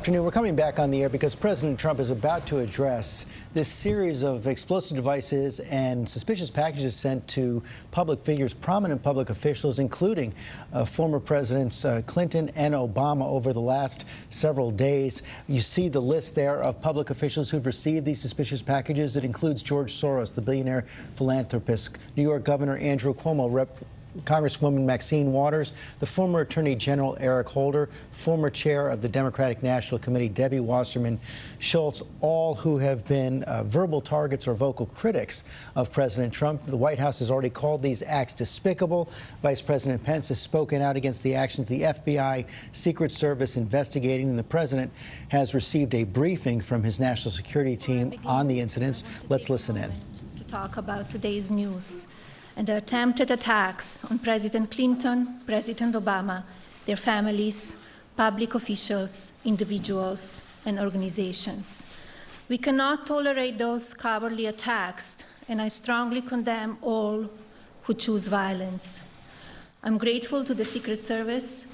afternoon. We're coming back on the air because President Trump is about to address this series of explosive devices and suspicious packages sent to public figures, prominent public officials, including former Presidents Clinton and Obama over the last several days. You see the list there of public officials who've received these suspicious packages. It includes George Soros, the billionaire philanthropist, New York Governor Andrew Cuomo, Congresswoman Maxine Waters, the former Attorney General Eric Holder, former chair of the Democratic National Committee Debbie Wasserman Schultz, all who have been verbal targets or vocal critics of President Trump. The White House has already called these acts despicable. Vice President Pence has spoken out against the actions the FBI, Secret Service investigating, and the president has received a briefing from his national security team on the incidents. Let's listen in. To talk about today's news and the attempted attacks on President Clinton, President Obama, their families, public officials, individuals, and organizations. We cannot tolerate those cowardly attacks, and I strongly condemn all who choose violence. I'm grateful to the Secret Service,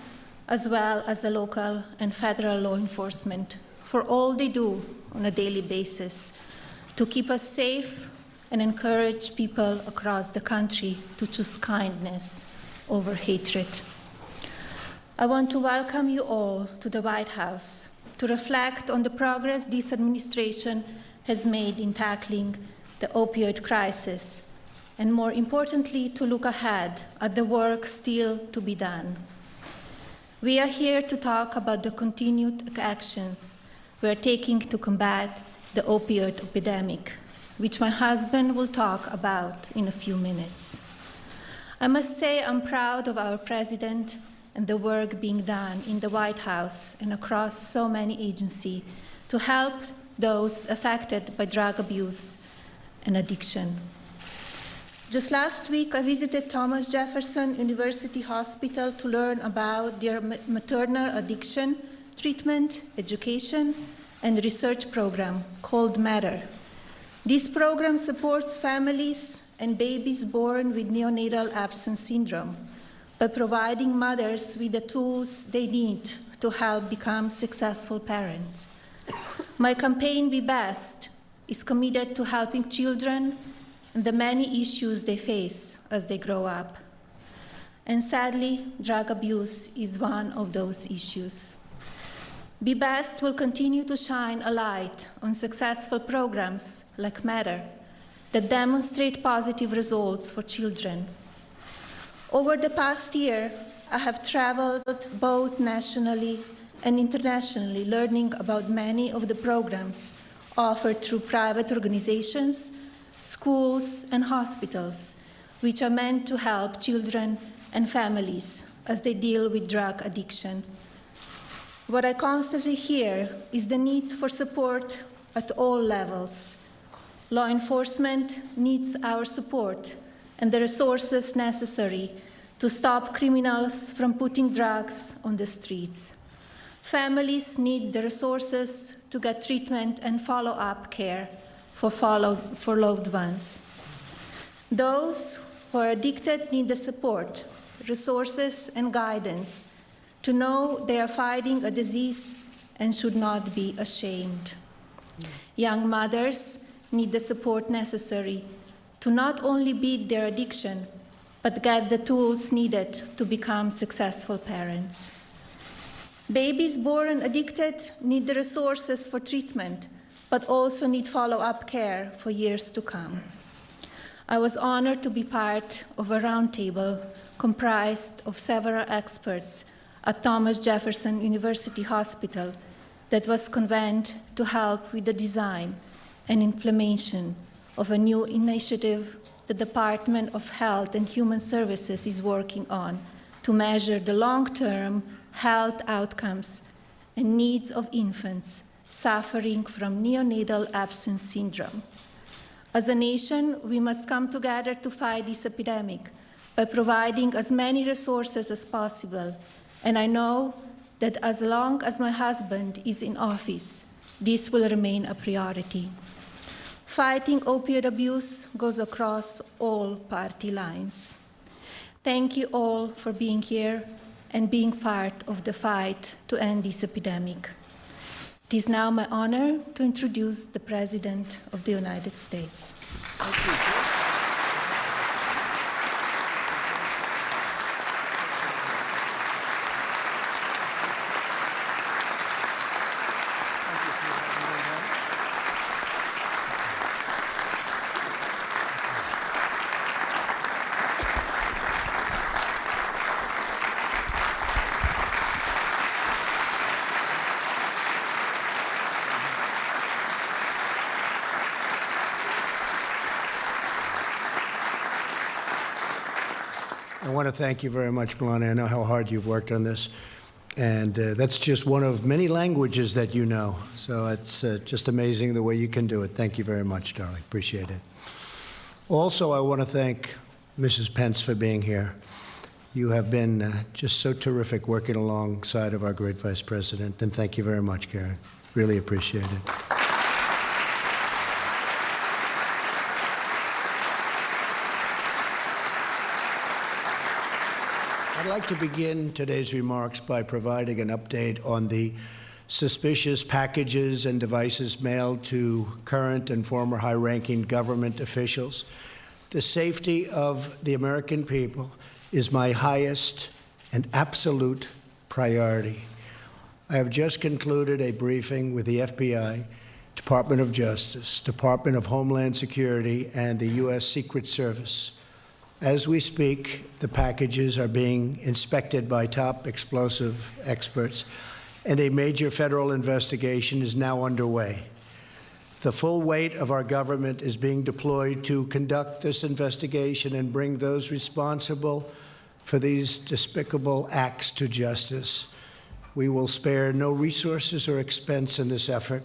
as well as the local and federal law enforcement, for all they do on a daily basis to keep us safe and encourage people across the country to choose kindness over hatred. I want to welcome you all to the White House to reflect on the progress this administration has made in tackling the opioid crisis, and more importantly, to look ahead at the work still to be done. We are here to talk about the continued actions we are taking to combat the opioid epidemic, which my husband will talk about in a few minutes. I must say I'm proud of our president and the work being done in the White House and across so many agencies to help those affected by drug abuse and addiction. Just last week, I visited Thomas Jefferson University Hospital to learn about their maternal addiction treatment, education, and research program called Matter. This program supports families and babies born with neonatal absence syndrome by providing mothers with the tools they need to help become successful parents. My campaign, Be Best, is committed to helping children and the many issues they face as they grow up. And sadly, drug abuse is one of those issues. Be Best will continue to shine a light on successful programs like Matter that demonstrate positive results for children. Over the past year, I have traveled both nationally and internationally, learning about many of the programs offered through private organizations, schools, and hospitals, which are meant to help children and families as they deal with drug addiction. What I constantly hear is the need for support at all levels. Law enforcement needs our support and the resources necessary to stop criminals from putting drugs on the streets. Families need the resources to get treatment and follow-up care for loved ones. Those who are addicted need the support, resources, and guidance to know they are fighting a disease and should not be ashamed. Young mothers need the support necessary to not only beat their addiction, but get the tools needed to become successful parents. Babies born addicted need the resources for treatment, but also need follow-up care for years to come. I was honored to be part of a roundtable comprised of several experts at Thomas Jefferson University Hospital that was convened to help with the design and implementation of a new initiative the Department of Health and Human Services is working on to measure the long-term health outcomes and needs of infants suffering from neonatal absence syndrome. As a nation, we must come together to fight this epidemic by providing as many resources as possible. And I know that as long as my husband is in office, this will remain a priority. Fighting opioid abuse goes across all party lines. Thank you all for being here and being part of the fight to end this epidemic. It is now my honor to introduce the President of the United States. I want to thank you very much, Melania. I know how hard you've worked on this. And that's just one of many languages that you know. So it's just amazing the way you can do it. Thank you very much, darling. Appreciate it. Also, I want to thank Mrs. Pence for being here. You have been just so terrific working alongside of our great Vice President. And thank you very much, Karen. Really appreciate it. I'd like to begin today's remarks by providing an update on the suspicious packages and devices mailed to current and former high-ranking government officials. The safety of the American people is my highest and absolute priority. I have just concluded a briefing with the FBI, Department of Justice, Department of Homeland Security, and the U.S. Secret Service. As we speak, the packages are being inspected by top explosive experts, and a major federal investigation is now underway. The full weight of our government is being deployed to conduct this investigation and bring those responsible for these despicable acts to justice. We will spare no resources or expense in this effort.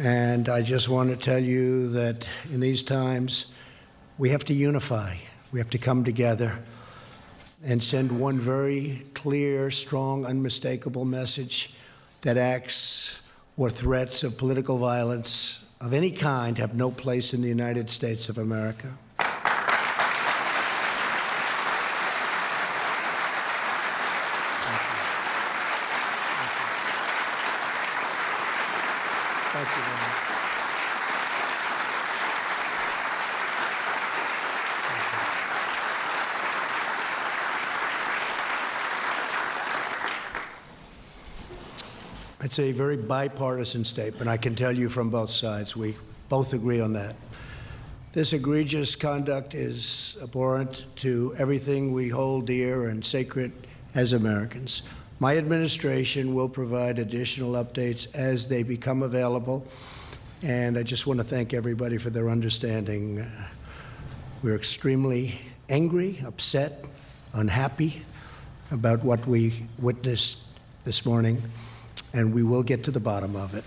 And I just want to tell you that in these times, we have to unify. We have to come together and send one very clear, strong, unmistakable message that acts or threats of political violence of any kind have no place in the United States of America. Thank you very much. It's a very bipartisan statement. I can tell you from both sides, we both agree on that. This egregious conduct is abhorrent to everything we hold dear and sacred as Americans. My administration will provide additional updates as they become available, and I just want to thank everybody for their understanding. We're extremely angry, upset, unhappy about what we witnessed this morning, and we will get to the bottom of it.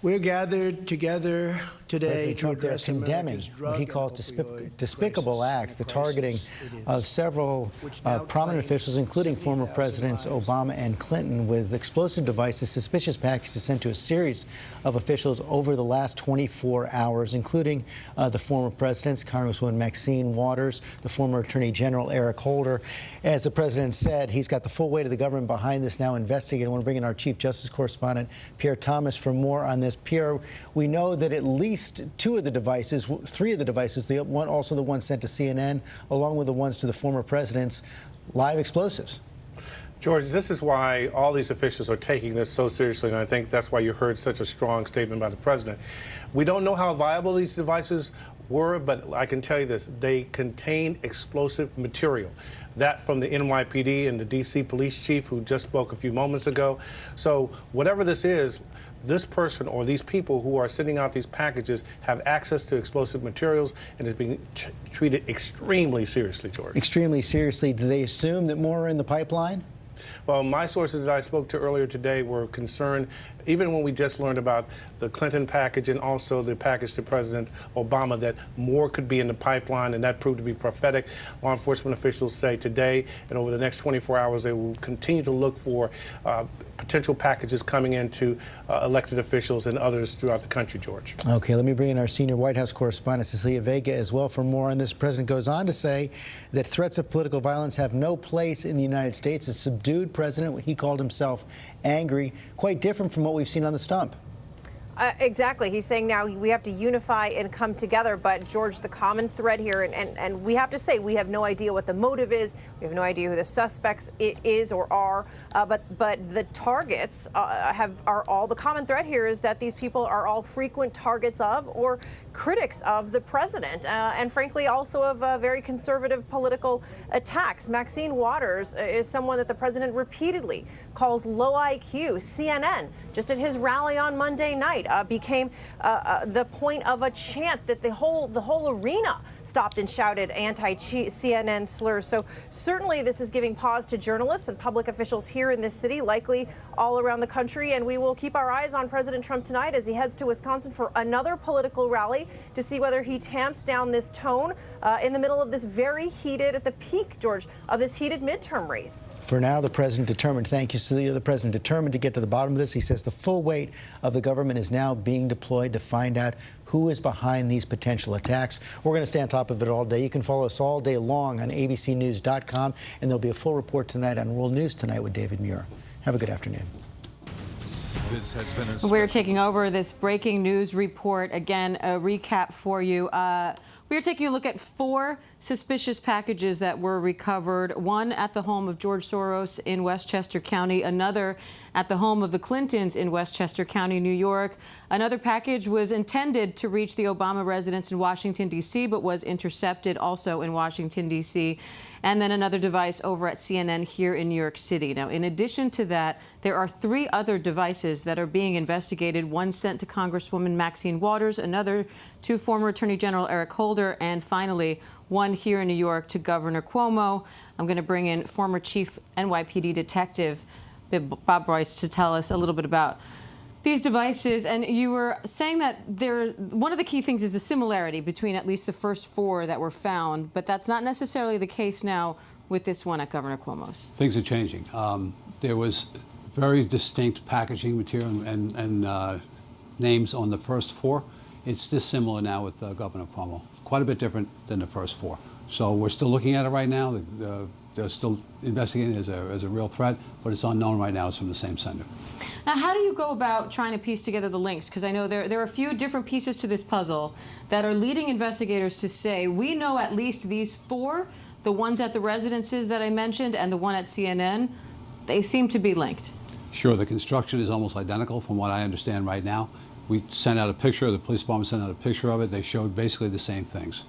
We're gathered together today President to Trump there address condemning America's drug what he and calls opioid despicable crisis, acts, the crisis targeting it is, of several which now prominent claims officials, including former 70,000 Presidents lives. Obama and Clinton, with explosive devices, suspicious packages sent to a series of officials over the last 24 hours, including the former presidents, Congresswoman Maxine Waters, the former Attorney General Eric Holder. As the president said, he's got the full weight of the government behind this now investigating. I want to bring in our Chief Justice correspondent, Pierre Thomas, for more on this. Pierre, we know that at least three of the devices, also the one sent to CNN, along with the ones to the former presidents, live explosives. George, this is why all these officials are taking this so seriously, and I think that's why you heard such a strong statement by the president. We don't know how viable these devices were, but I can tell you this, they contain explosive material. That from the NYPD and the D.C. police chief who just spoke a few moments ago. So whatever this is, this person or these people who are sending out these packages have access to explosive materials and is being treated extremely seriously, George. Extremely seriously. Do they assume that more are in the pipeline? Well, my sources that I spoke to earlier today were concerned, even when we just learned about the Clinton package and also the package to President Obama, that more could be in the pipeline, and that proved to be prophetic. Law enforcement officials say today and over the next 24 hours they will continue to look for potential packages coming into elected officials and others throughout the country, George. Okay, let me bring in our senior White House correspondent, Cecilia Vega, as well for more on this. The president goes on to say that threats of political violence have no place in the United States. A subdued president, he called himself angry, quite different from what we've seen on the stump. Exactly. He's saying now we have to unify and come together. But, George, the common thread here, and we have to say we have no idea what the motive is. We have no idea who the suspects is or are. But the targets are all the common thread here is that these people are all frequent targets of or critics of the president and frankly also of very conservative political attacks. Maxine Waters is someone that the president repeatedly calls low IQ. CNN, just at his rally on Monday night, became the point of a chant that the whole arena stopped and shouted anti-CNN slurs. So certainly this is giving pause to journalists and public officials here in this city, likely all around the country. And we will keep our eyes on President Trump tonight as he heads to Wisconsin for another political rally to see whether he tamps down this tone in the middle of this very heated, at the peak, George, of this heated midterm race. For now, the president determined, thank you, Celia, the president determined to get to the bottom of this. He says the full weight of the government is now being deployed to find out who is behind these potential attacks. We're going to stay on top of it all day. You can follow us all day long on abcnews.com, and there'll be a full report tonight on World News Tonight with David Muir. Have a good afternoon. This has been a We're taking over this breaking news report. Again, a recap for you. We are taking a look at 4 suspicious packages that were recovered. One at the home of George Soros in Westchester County, another at the home of the Clintons in Westchester County, New York. Another package was intended to reach the Obama residence in Washington, D.C., but was intercepted also in Washington, D.C. And then another device over at CNN here in New York City. Now, in addition to that, there are 3 other devices that are being investigated. One sent to Congresswoman Maxine Waters, another to former Attorney General Eric Holder, and finally, one here in New York to Governor Cuomo. I'm going to bring in former Chief NYPD Detective Bob Royce to tell us a little bit about these devices. And you were saying that one of the key things is the similarity between at least the first 4 that were found, but that's not necessarily the case now with this one at Governor Cuomo's. Things are changing. There was very distinct packaging material and names on the first 4. It's dissimilar now with Governor Cuomo. Quite a bit different than the first 4. So we're still looking at it right now. They're still investigating it as a real threat, but it's unknown right now. It's from the same sender. Now, how do you go about trying to piece together the links? Because I know there are a few different pieces to this puzzle that are leading investigators to say, we know at least these 4, the ones at the residences that I mentioned and the one at CNN, they seem to be linked. Sure, the construction is almost identical from what I understand right now. We sent out a picture, the police department sent out a picture of it. They showed basically the same things.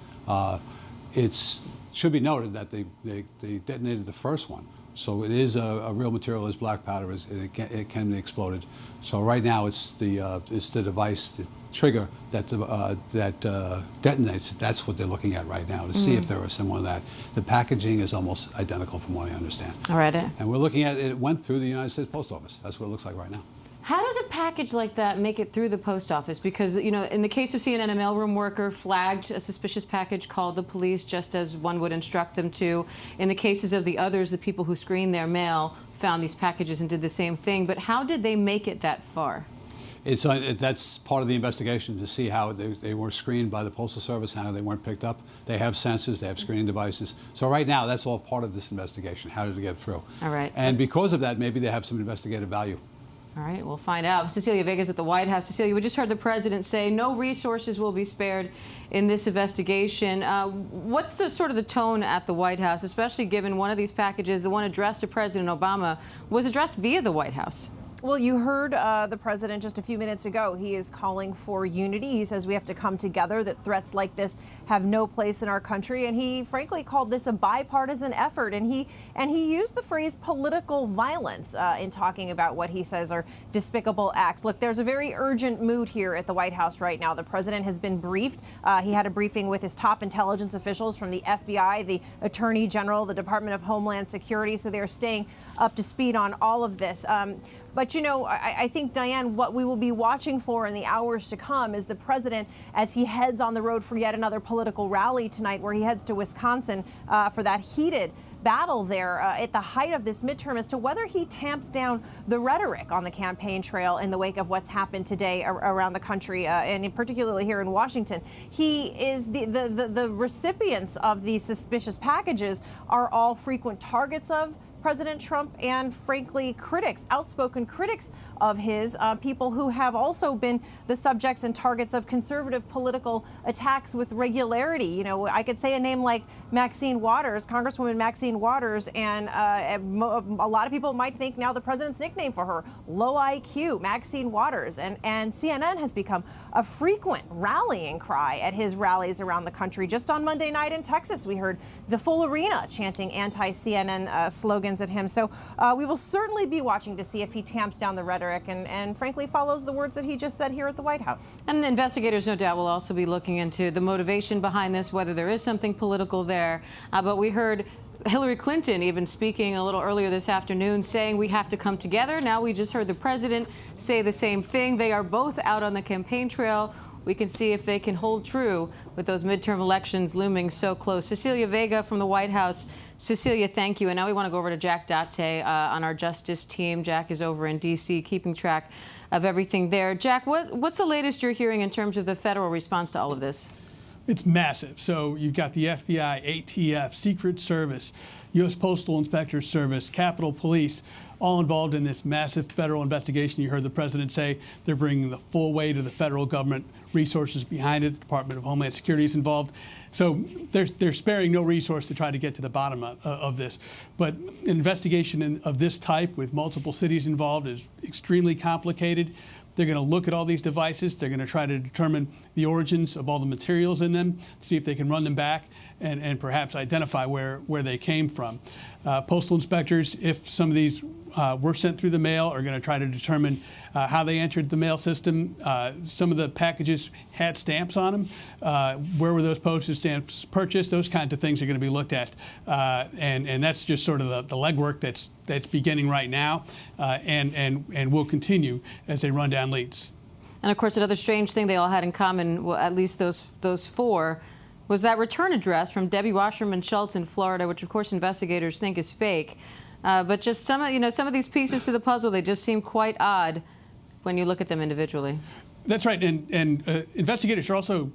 It should be noted that they detonated the first one. So it is a real material, is black powder, it can be exploded. So right now it's the device, the trigger that detonates. That's what they're looking at right now to see if there are similar to that. The packaging is almost identical from what I understand. All right. And we're looking at it went through the United States Post Office. That's what it looks like right now. How does a package like that make it through the post office? Because, you know, in the case of CNN, a mailroom worker flagged a suspicious package, called the police, just as one would instruct them to. In the cases of the others, the people who screened their mail found these packages and did the same thing. But how did they make it that far? That's part of the investigation, to see how they were screened by the Postal Service, how they weren't picked up. They have sensors, they have screening devices. So right now, that's all part of this investigation. How did it get through? All right. And because of that, maybe they have some investigative value. All right, we'll find out. Cecilia Vega's at the White House. Cecilia, we just heard the president say no resources will be spared in this investigation. What's the sort of the tone at the White House, especially given one of these packages, the one addressed to President Obama, was addressed via the White House? Well, you heard the president just a few minutes ago. He is calling for unity. He says we have to come together, that threats like this have no place in our country. And he frankly called this a bipartisan effort. And he used the phrase political violence in talking about what he says are despicable acts. Look, there's a very urgent mood here at the White House right now. The president has been briefed. He had a briefing with his top intelligence officials from the FBI, the Attorney General, the Department of Homeland Security. So they're staying up to speed on all of this. But, you know, I think, Diane, what we will be watching for in the hours to come is the president, as he heads on the road for yet another political rally tonight, where he heads to Wisconsin for that heated battle there at the height of this midterm as to whether he tamps down the rhetoric on the campaign trail in the wake of what's happened today around the country, and particularly here in Washington. He is the recipients of these suspicious packages are all frequent targets of President Trump and, frankly, critics, outspoken critics of his, people who have also been the subjects and targets of conservative political attacks with regularity. You know, I could say a name like Maxine Waters, Congresswoman Maxine Waters, and a lot of people might think now the president's nickname for her, low IQ, Maxine Waters. And CNN has become a frequent rallying cry at his rallies around the country. Just on Monday night in Texas, we heard the full arena chanting anti-CNN slogans at him. So we will certainly be watching to see if he tamps down the rhetoric and frankly follows the words that he just said here at the White House. And investigators, no doubt, will also be looking into the motivation behind this, whether there is something political there. But we heard Hillary Clinton even speaking a little earlier this afternoon, saying we have to come together. Now we just heard the president say the same thing. They are both out on the campaign trail. We can see if they can hold true with those midterm elections looming so close. Cecilia Vega from the White House. Cecilia, thank you. And now we want to go over to Jack Date on our Justice team. Jack is over in D.C. keeping track of everything there. Jack, what's the latest you're hearing in terms of the federal response to all of this? It's massive. So you've got the FBI, ATF, Secret Service, U.S. Postal Inspector Service, Capitol Police, all involved in this massive federal investigation. You heard the president say they're bringing the full weight of the federal government resources behind it. The Department of Homeland Security is involved. So they're sparing no resource to try to get to the bottom of this. But an investigation of this type with multiple cities involved is extremely complicated. They're going to look at all these devices. They're going to try to determine the origins of all the materials in them, see if they can run them back and perhaps identify where they came from. Postal inspectors, if some of these were sent through the mail, are going to try to determine how they entered the mail system. Some of the packages had stamps on them. Where were those postage stamps purchased? Those kinds of things are going to be looked at. And that's just sort of the legwork that's beginning right now and will continue as they run down leads. And of course, another strange thing they all had in common, well, at least those four, was that return address from Debbie Wasserman Schultz in Florida, which of course investigators think is fake. But just some of these pieces to the puzzle, they just seem quite odd when you look at them individually. That's right, and investigators are also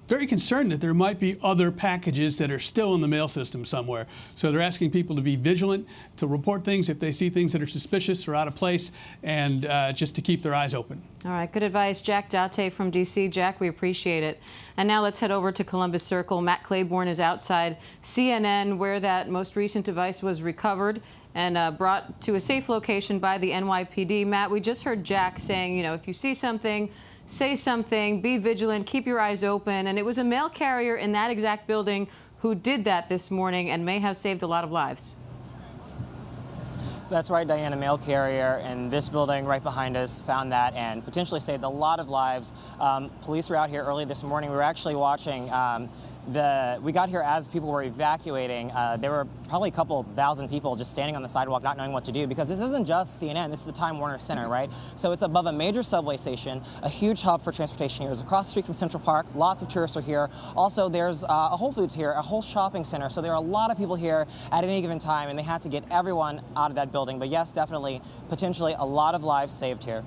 very concerned that there might be other packages that are still in the mail system somewhere. So they're asking people to be vigilant, to report things if they see things that are suspicious or out of place, and just to keep their eyes open. All right, good advice. Jack Date from D.C. Jack, we appreciate it. And now let's head over to Columbus Circle. Matt Claiborne is outside CNN, where that most recent device was recovered and brought to a safe location by the NYPD. Matt, we just heard Jack saying, you know, if you see something, say something, be vigilant, keep your eyes open. And it was a mail carrier in that exact building who did that this morning and may have saved a lot of lives. That's right, Diana. Mail carrier in this building right behind us found that and potentially saved a lot of lives. Police were out here early this morning. We were actually watching we got here as people were evacuating. There were probably a couple thousand people just standing on the sidewalk not knowing what to do, because this isn't just CNN, this is the Time Warner Center, right? So it's above a major subway station, a huge hub for transportation here. It's across the street from Central Park. Lots of tourists are here. Also, there's a Whole Foods here, a whole shopping center. So there are a lot of people here at any given time, and they had to get everyone out of that building. But yes, definitely, potentially a lot of lives saved here.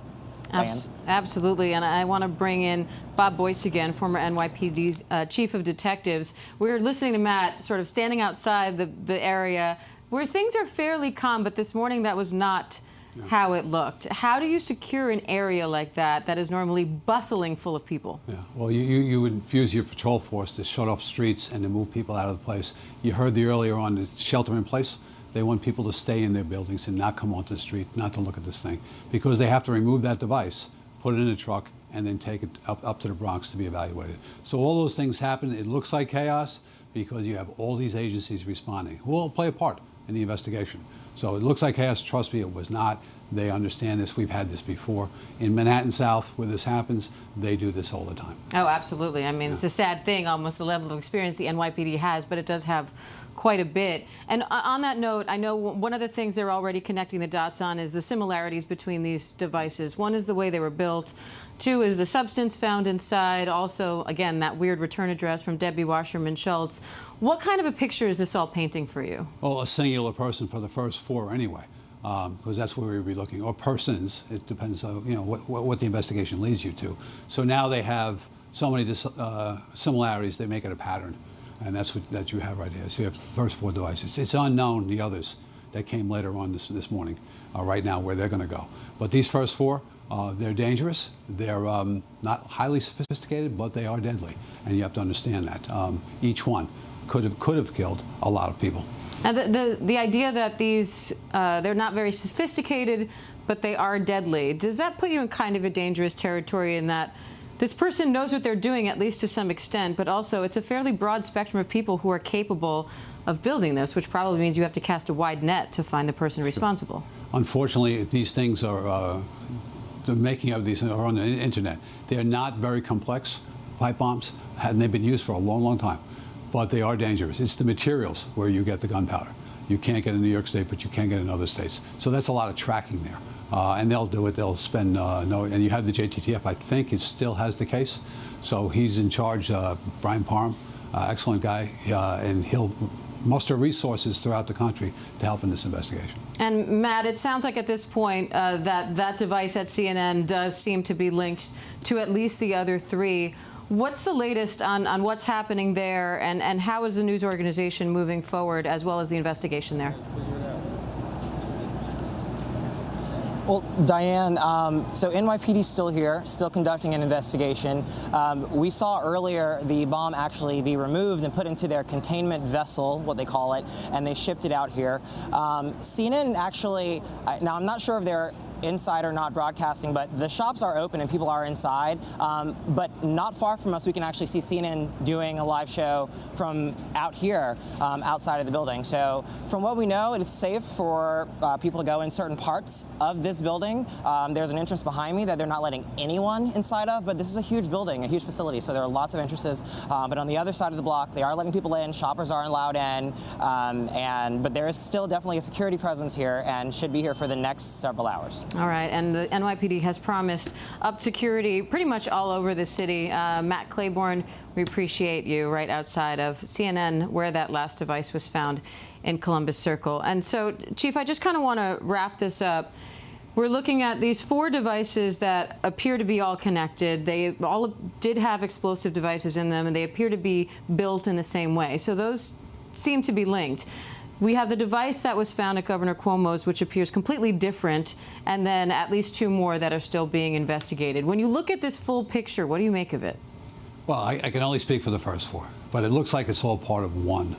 Absolutely, and I want to bring in Bob Boyce again, former NYPD's chief of detectives. We were listening to Matt sort of standing outside the area where things are fairly calm, but this morning that was not how it looked. How do you secure an area like that is normally bustling full of people? Yeah, well, you would infuse your patrol force to shut off streets and to move people out of the place. You heard earlier on the shelter in place. They want people to stay in their buildings and not come onto the street, not to look at this thing, because they have to remove that device, put it in a truck, and then take it up to the Bronx to be evaluated. So all those things happen. It looks like chaos because you have all these agencies responding who all play a part in the investigation. So it looks like chaos. Trust me, it was not. They understand this. We've had this before. In Manhattan South, where this happens, they do this all the time. Oh, absolutely. I mean, It's a sad thing, almost the level of experience the NYPD has, but it does have quite a bit. And on that note, I know one of the things they're already connecting the dots on is the similarities between these devices. One is the way they were built. Two is the substance found inside. Also, again, that weird return address from Debbie Wasserman Schultz. What kind of a picture is this all painting for you? Well, a singular person for the first 4 anyway, because that's where we would be looking, or persons. It depends on what the investigation leads you to. So now they have so many similarities, they make it a pattern, and that's what that you have right here. So you have the first 4 devices. It's unknown the others that came later on this morning, right now where they're going to go. But these first 4. They're dangerous. They're not highly sophisticated, but they are deadly, and you have to understand that. Each one could have killed a lot of people. And the idea that these they're not very sophisticated, but they are deadly. Does that put you in kind of a dangerous territory in that this person knows what they're doing, at least to some extent, but also it's a fairly broad spectrum of people who are capable of building this, which probably means you have to cast a wide net to find the person responsible. Unfortunately, these things are. The making of these are on the internet. They are not very complex pipe bombs, and they've been used for a long, long time. But they are dangerous. It's the materials where you get the gunpowder. You can't get in New York State, but you can get in other states. So that's a lot of tracking there. And they'll do it. They'll spend and you have the JTTF. I think it still has the case. So he's in charge. Brian Parham, excellent guy, and he'll muster resources throughout the country to help in this investigation. And Matt, it sounds like at this point that device at CNN does seem to be linked to at least the other 3. What's the latest on what's happening there, and how is the news organization moving forward, as well as the investigation there? Well, Diane, so NYPD is still here, still conducting an investigation. We saw earlier the bomb actually be removed and put into their containment vessel, what they call it, and they shipped it out here. CNN actually, now I'm not sure if they're inside or not broadcasting, but the shops are open and people are inside. But not far from us, we can actually see CNN doing a live show from out here, outside of the building. So from what we know, it's safe for people to go in certain parts of this building. There's an entrance behind me that they're not letting anyone inside of, but this is a huge building, a huge facility, so there are lots of entrances. But on the other side of the block, they are letting people in, shoppers aren't allowed in, but there is still definitely a security presence here and should be here for the next several hours. All right, and the NYPD has promised up security pretty much all over the city. Matt Claiborne, we appreciate you right outside of CNN, where that last device was found in Columbus Circle. And so, Chief, I just kind of want to wrap this up. We're looking at these 4 devices that appear to be all connected. They all did have explosive devices in them, and they appear to be built in the same way. So those seem to be linked. We have the device that was found at Governor Cuomo's, which appears completely different, and then at least 2 more that are still being investigated. When you look at this full picture, what do you make of it? Well, I can only speak for the first 4, but it looks like it's all part of one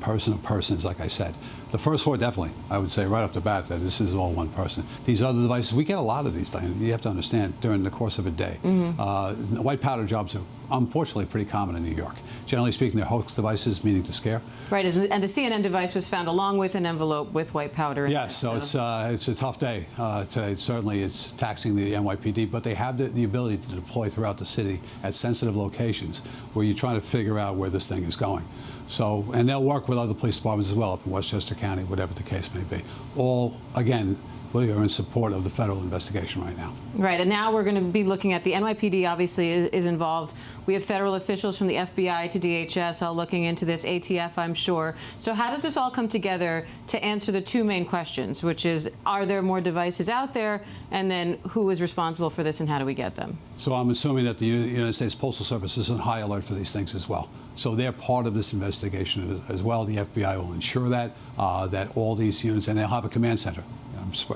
person or persons, like I said. The first 4, definitely, I would say right off the bat that this is all one person. These other devices, we get a lot of these things. You have to understand, during the course of a day. White powder jobs are unfortunately pretty common in New York. Generally speaking, they're hoax devices, meaning to scare. Right, and the CNN device was found along with an envelope with white powder in it. Yes, so it's a tough day today. Certainly it's taxing the NYPD, but they have the ability to deploy throughout the city at sensitive locations where you're trying to figure out where this thing is going. So, and they'll work with other police departments as well up in Westchester County, whatever the case may be. All, again, we are in support of the federal investigation right now. Right, and now we're going to be looking at the NYPD obviously is involved. We have federal officials from the FBI to DHS all looking into this, ATF, I'm sure. So how does this all come together to answer the 2 main questions, which is, are there more devices out there? And then who is responsible for this and how do we get them? So I'm assuming that the United States Postal Service is on high alert for these things as well. So they're part of this investigation as well. The FBI will ensure that, that all these units, and they'll have a command center.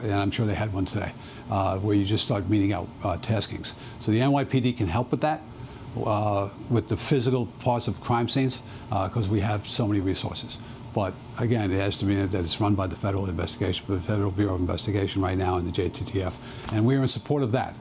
And I'm sure they had one today, where you just start meeting out taskings. So the NYPD can help with that, with the physical parts of crime scenes, because we have so many resources. But again, it has to be that it's run by the Federal Investigation, the Federal Bureau of Investigation right now, and the JTTF, and we are in support of that.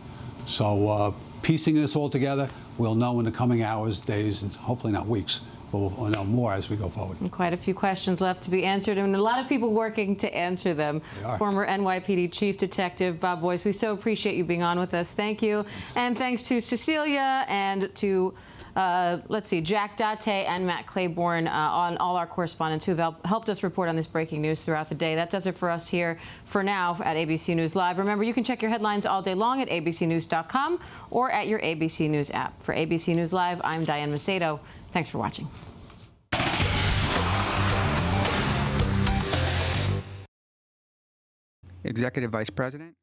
So piecing this all together, we'll know in the coming hours, days, and hopefully not weeks. But we'll know more as we go forward. And quite a few questions left to be answered, and a lot of people working to answer them. Former NYPD Chief Detective Bob Boyce, we so appreciate you being on with us. Thank you. Thanks. And thanks to Cecilia and to let's see, Jack Date and Matt Claiborne, on all our correspondents who have helped us report on this breaking news throughout the day. That does it for us here for now at ABC News Live. Remember, you can check your headlines all day long at abcnews.com or at your ABC News app. For ABC News Live, I'm Diane Macedo. Thanks for watching. Executive Vice President.